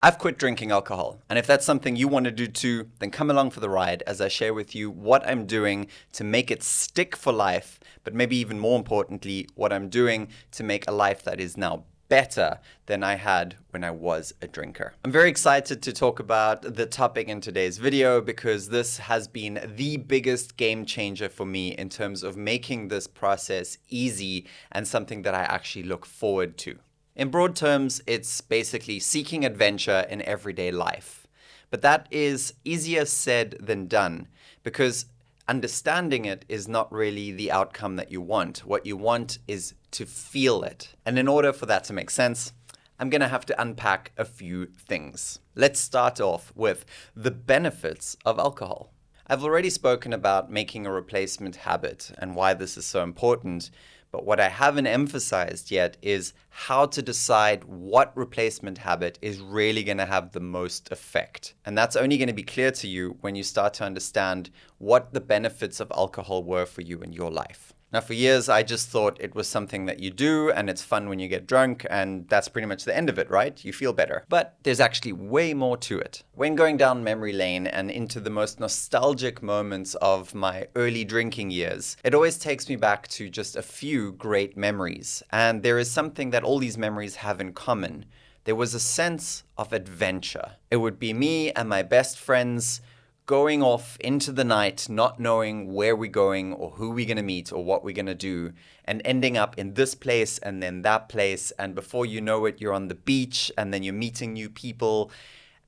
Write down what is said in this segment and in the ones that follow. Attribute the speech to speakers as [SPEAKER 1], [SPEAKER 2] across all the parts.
[SPEAKER 1] I've quit drinking alcohol, and if that's something you want to do too, then come along for the ride as I share with you what I'm doing to make it stick for life, but maybe even more importantly, what I'm doing to make a life that is now better than I had when I was a drinker. I'm very excited to talk about the topic in today's video because this has been the biggest game changer for me in terms of making this process easy and something that I actually look forward to. In broad terms, it's basically seeking adventure in everyday life. But that is easier said than done because understanding it is not really the outcome that you want. What you want is to feel it. And in order for that to make sense, I'm going to have to unpack a few things. Let's start off with the benefits of alcohol. I've already spoken about making a replacement habit and why this is so important. But what I haven't emphasized yet is how to decide what replacement habit is really going to have the most effect. And that's only going to be clear to you when you start to understand what the benefits of alcohol were for you in your life. Now, for years, I just thought it was something that you do and it's fun when you get drunk, and that's pretty much the end of it, right? You feel better. But there's actually way more to it. When going down memory lane and into the most nostalgic moments of my early drinking years, it always takes me back to just a few great memories. And there is something that all these memories have in common. There was a sense of adventure. It would be me and my best friends going off into the night, not knowing where we're going or who we're going to meet or what we're going to do, and ending up in this place and then that place. And before you know it, you're on the beach and then you're meeting new people,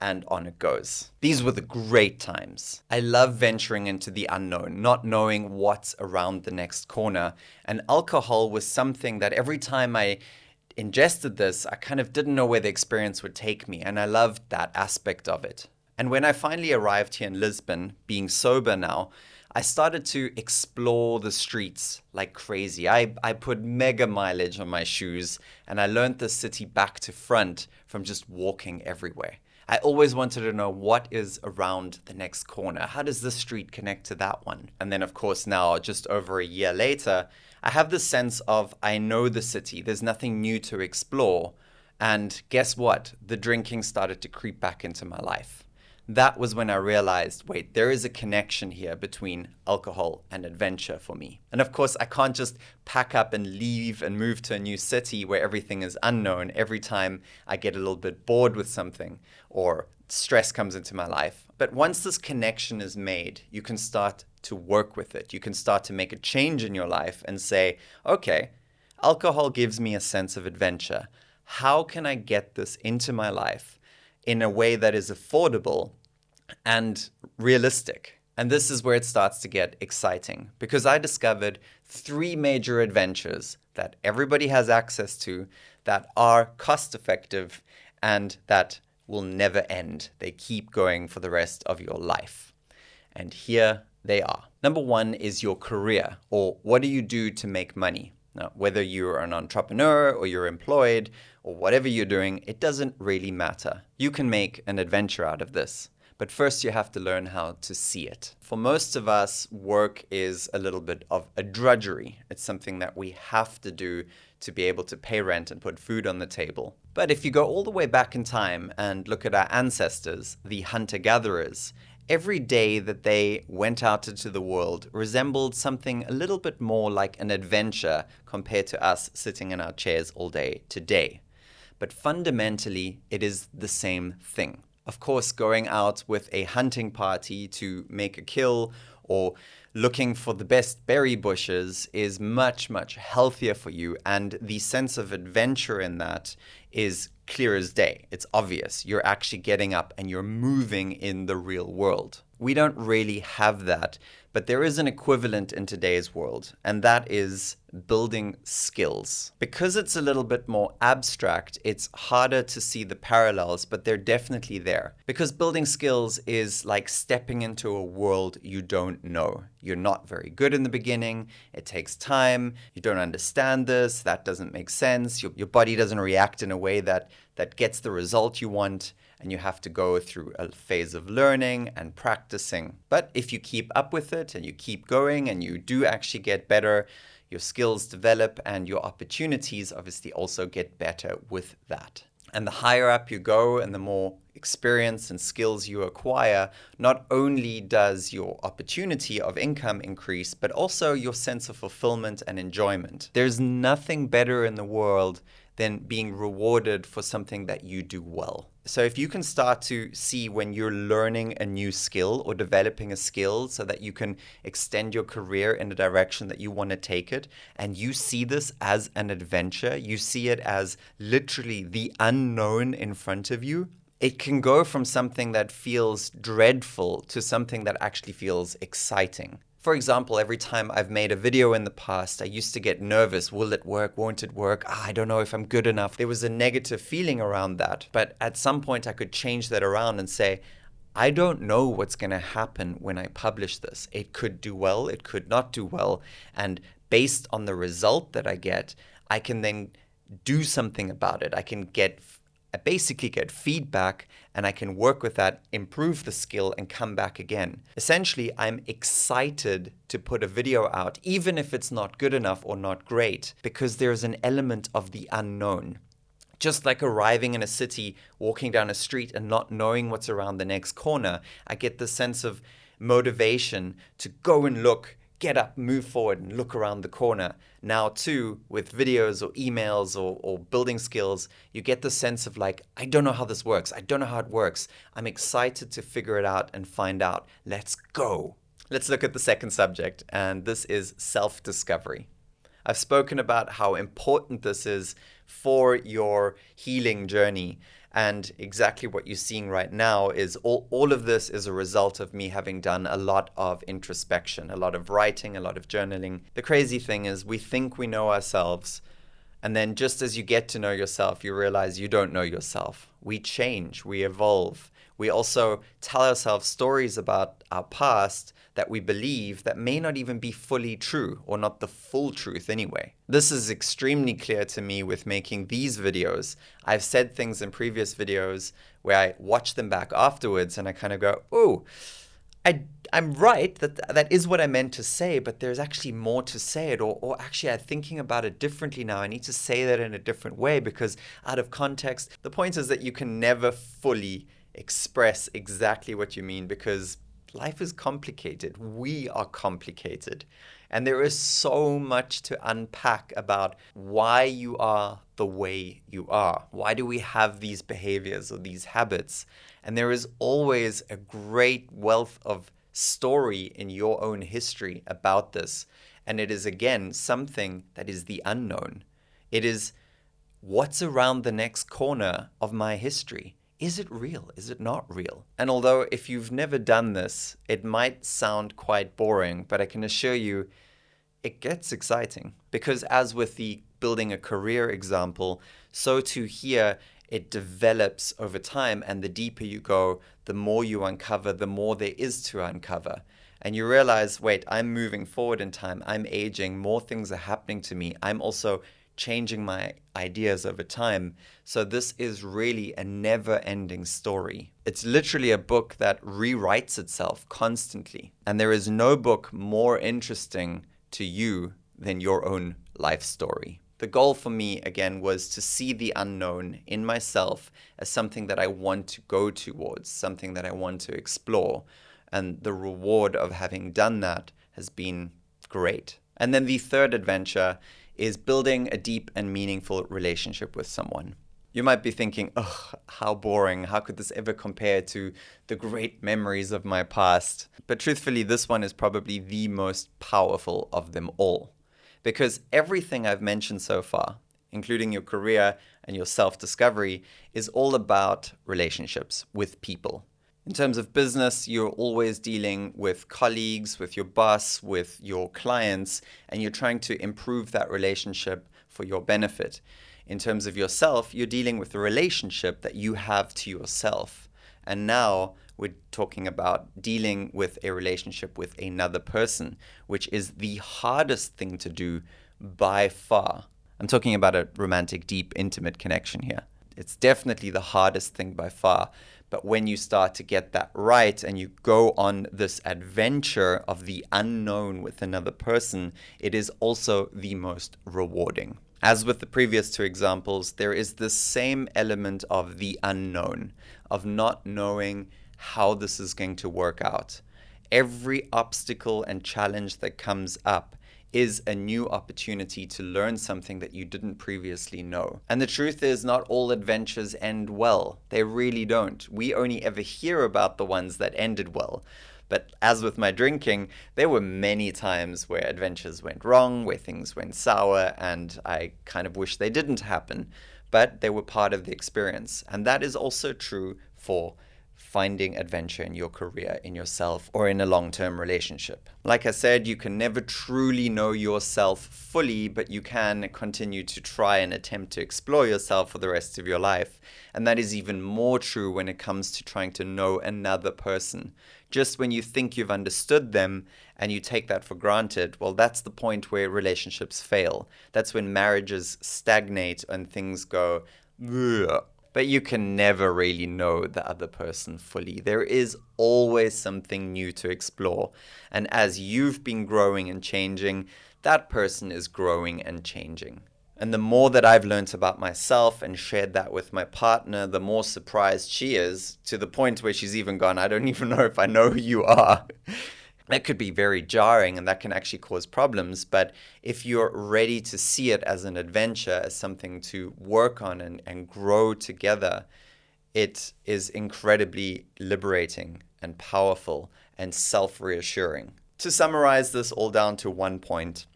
[SPEAKER 1] and on it goes. These were the great times. I love venturing into the unknown, not knowing what's around the next corner. And alcohol was something that every time I ingested this, I kind of didn't know where the experience would take me. And I loved that aspect of it. And when I finally arrived here in Lisbon, being sober now, I started to explore the streets like crazy. I put mega mileage on my shoes, and I learned the city back to front from just walking everywhere. I always wanted to know what is around the next corner. How does this street connect to that one? And then, of course, now, just over a year later, I have this sense of I know the city. There's nothing new to explore. And guess what? The drinking started to creep back into my life. That was when I realized, wait, there is a connection here between alcohol and adventure for me. And of course, I can't just pack up and leave and move to a new city where everything is unknown every time I get a little bit bored with something or stress comes into my life. But once this connection is made, you can start to work with it. You can start to make a change in your life and say, okay, alcohol gives me a sense of adventure. How can I get this into my life in a way that is affordable and realistic? And this is where it starts to get exciting because I discovered 3 major adventures that everybody has access to that are cost effective and that will never end. They keep going for the rest of your life. And here they are. Number 1 is your career, or what do you do to make money? Now, whether you're an entrepreneur or you're employed or whatever you're doing, it doesn't really matter. You can make an adventure out of this. But first you have to learn how to see it. For most of us, work is a little bit of a drudgery. It's something that we have to do to be able to pay rent and put food on the table. But if you go all the way back in time and look at our ancestors, the hunter-gatherers, every day that they went out into the world resembled something a little bit more like an adventure compared to us sitting in our chairs all day today. But fundamentally, it is the same thing. Of course, going out with a hunting party to make a kill or looking for the best berry bushes is much, much healthier for you. And the sense of adventure in that is clear as day. It's obvious. You're actually getting up and you're moving in the real world. We don't really have that, but there is an equivalent in today's world, and that is building skills. Because it's a little bit more abstract, it's harder to see the parallels, but they're definitely there. Because building skills is like stepping into a world you don't know. You're not very good in the beginning. It takes time. You don't understand this. That doesn't make sense. Your body doesn't react in a way that gets the result you want. And you have to go through a phase of learning and practicing. But if you keep up with it and you keep going and you do actually get better, your skills develop and your opportunities obviously also get better with that. And the higher up you go and the more experience and skills you acquire, not only does your opportunity of income increase, but also your sense of fulfillment and enjoyment. There's nothing better in the world than being rewarded for something that you do well. So if you can start to see when you're learning a new skill or developing a skill so that you can extend your career in the direction that you want to take it, and you see this as an adventure, you see it as literally the unknown in front of you, it can go from something that feels dreadful to something that actually feels exciting. For example, every time I've made a video in the past, I used to get nervous. Will it work? Won't it work? I don't know if I'm good enough. There was a negative feeling around that. But at some point, I could change that around and say, I don't know what's going to happen when I publish this. It could do well. It could not do well. And based on the result that I get, I can then do something about it. I basically get feedback and I can work with that, improve the skill and come back again. Essentially, I'm excited to put a video out, even if it's not good enough or not great, because there's an element of the unknown. Just like arriving in a city, walking down a street and not knowing what's around the next corner, I get the sense of motivation to go and look, get up, move forward, and look around the corner. Now, too, with videos or emails or building skills, you get the sense of like, I don't know how this works. I don't know how it works. I'm excited to figure it out and find out. Let's go. Let's look at the second subject, and this is self-discovery. I've spoken about how important this is for your healing journey. And exactly what you're seeing right now is all of this is a result of me having done a lot of introspection, a lot of writing, a lot of journaling. The crazy thing is we think we know ourselves, and then just as you get to know yourself, you realize you don't know yourself. We change, we evolve. We also tell ourselves stories about our past that we believe that may not even be fully true, or not the full truth anyway. This is extremely clear to me with making these videos. I've said things in previous videos where I watch them back afterwards and I kind of go, oh, I'm right, that is what I meant to say, but there's actually more to say it, or actually I'm thinking about it differently now. I need to say that in a different way because out of context. The point is that you can never fully express exactly what you mean because life is complicated. We are complicated. And there is so much to unpack about why you are the way you are. Why do we have these behaviors or these habits? And there is always a great wealth of story in your own history about this. And it is, again, something that is the unknown. It is what's around the next corner of my history. Is it real? Is it not real? And although if you've never done this, it might sound quite boring, but I can assure you it gets exciting. Because as with the building a career example, so too here it develops over time, and the deeper you go, the more you uncover, the more there is to uncover. And you realize, wait, I'm moving forward in time, I'm aging, more things are happening to me. I'm also changing my ideas over time. So this is really a never-ending story. It's literally a book that rewrites itself constantly. And there is no book more interesting to you than your own life story. The goal for me, again, was to see the unknown in myself as something that I want to go towards, something that I want to explore. And the reward of having done that has been great. And then the third adventure is building a deep and meaningful relationship with someone. You might be thinking, ugh, how boring. How could this ever compare to the great memories of my past? But truthfully, this one is probably the most powerful of them all. Because everything I've mentioned so far, including your career and your self-discovery, is all about relationships with people. In terms of business, you're always dealing with colleagues, with your boss, with your clients, and you're trying to improve that relationship for your benefit. In terms of yourself, you're dealing with the relationship that you have to yourself. And now we're talking about dealing with a relationship with another person, which is the hardest thing to do by far. I'm talking about a romantic, deep, intimate connection here. It's definitely the hardest thing by far. But when you start to get that right and you go on this adventure of the unknown with another person, it is also the most rewarding. As with the previous two examples, there is this same element of the unknown, of not knowing how this is going to work out. Every obstacle and challenge that comes up is a new opportunity to learn something that you didn't previously know. And the truth is, not all adventures end well. They really don't. We only ever hear about the ones that ended well. But as with my drinking, there were many times where adventures went wrong, where things went sour, and I kind of wish they didn't happen. But they were part of the experience. And that is also true for finding adventure in your career, in yourself, or in a long-term relationship. Like I said, you can never truly know yourself fully, but you can continue to try and attempt to explore yourself for the rest of your life. And that is even more true when it comes to trying to know another person. Just when you think you've understood them and you take that for granted, well, that's the point where relationships fail. That's when marriages stagnate and things go, ugh. But you can never really know the other person fully. There is always something new to explore. And as you've been growing and changing, that person is growing and changing. And the more that I've learned about myself and shared that with my partner, the more surprised she is, to the point where she's even gone, I don't even know if I know who you are. That could be very jarring, and that can actually cause problems. But if you're ready to see it as an adventure, as something to work on and grow together, it is incredibly liberating and powerful and self-reassuring. To summarize this all down to one point,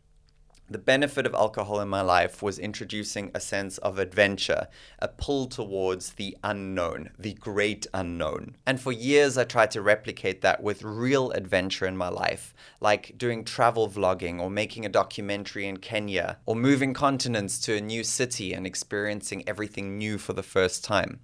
[SPEAKER 1] the benefit of alcohol in my life was introducing a sense of adventure, a pull towards the unknown, the great unknown. And for years, I tried to replicate that with real adventure in my life, like doing travel vlogging or making a documentary in Kenya, or moving continents to a new city and experiencing everything new for the first time.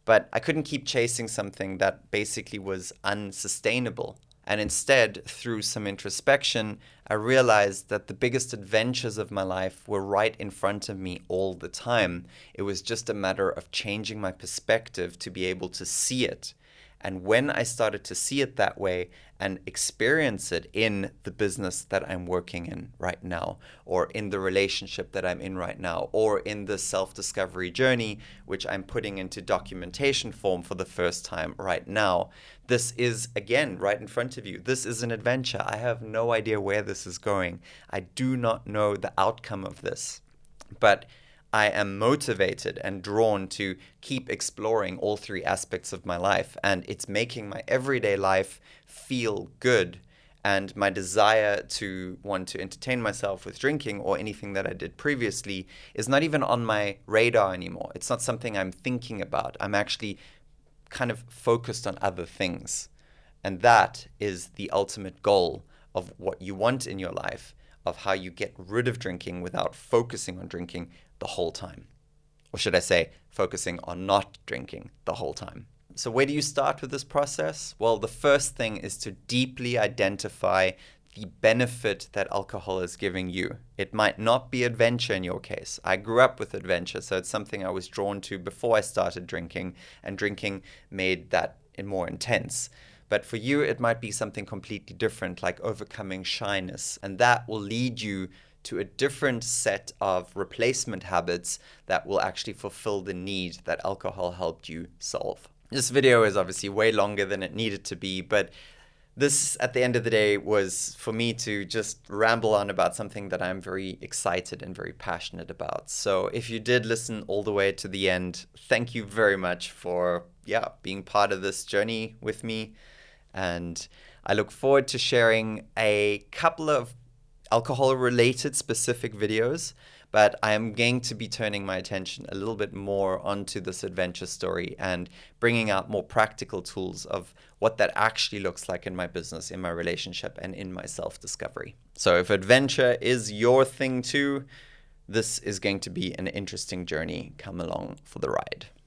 [SPEAKER 1] But I couldn't keep chasing something that basically was unsustainable. And instead, through some introspection, I realized that the biggest adventures of my life were right in front of me all the time. It was just a matter of changing my perspective to be able to see it. And when I started to see it that way and experience it in the business that I'm working in right now, or in the relationship that I'm in right now, or in the self-discovery journey, which I'm putting into documentation form for the first time right now, this is, again, right in front of you. This is an adventure. I have no idea where this is going. I do not know the outcome of this. But I am motivated and drawn to keep exploring all three aspects of my life, and it's making my everyday life feel good. And my desire to want to entertain myself with drinking or anything that I did previously is not even on my radar anymore. It's not something I'm thinking about. I'm actually kind of focused on other things. And that is the ultimate goal of what you want in your life, of how you get rid of drinking without focusing on drinking the whole time. Or should I say, focusing on not drinking the whole time. So where do you start with this process? Well, the first thing is to deeply identify the benefit that alcohol is giving you. It might not be adventure in your case. I grew up with adventure, so it's something I was drawn to before I started drinking, and drinking made that more intense. But for you, it might be something completely different, like overcoming shyness. And that will lead you to a different set of replacement habits that will actually fulfill the need that alcohol helped you solve. This video is obviously way longer than it needed to be, but this, at the end of the day, was for me to just ramble on about something that I'm very excited and very passionate about. So if you did listen all the way to the end, thank you very much for being part of this journey with me. And I look forward to sharing a couple of alcohol-related specific videos, but I am going to be turning my attention a little bit more onto this adventure story and bringing out more practical tools of what that actually looks like in my business, in my relationship, and in my self-discovery. So if adventure is your thing too, this is going to be an interesting journey. Come along for the ride.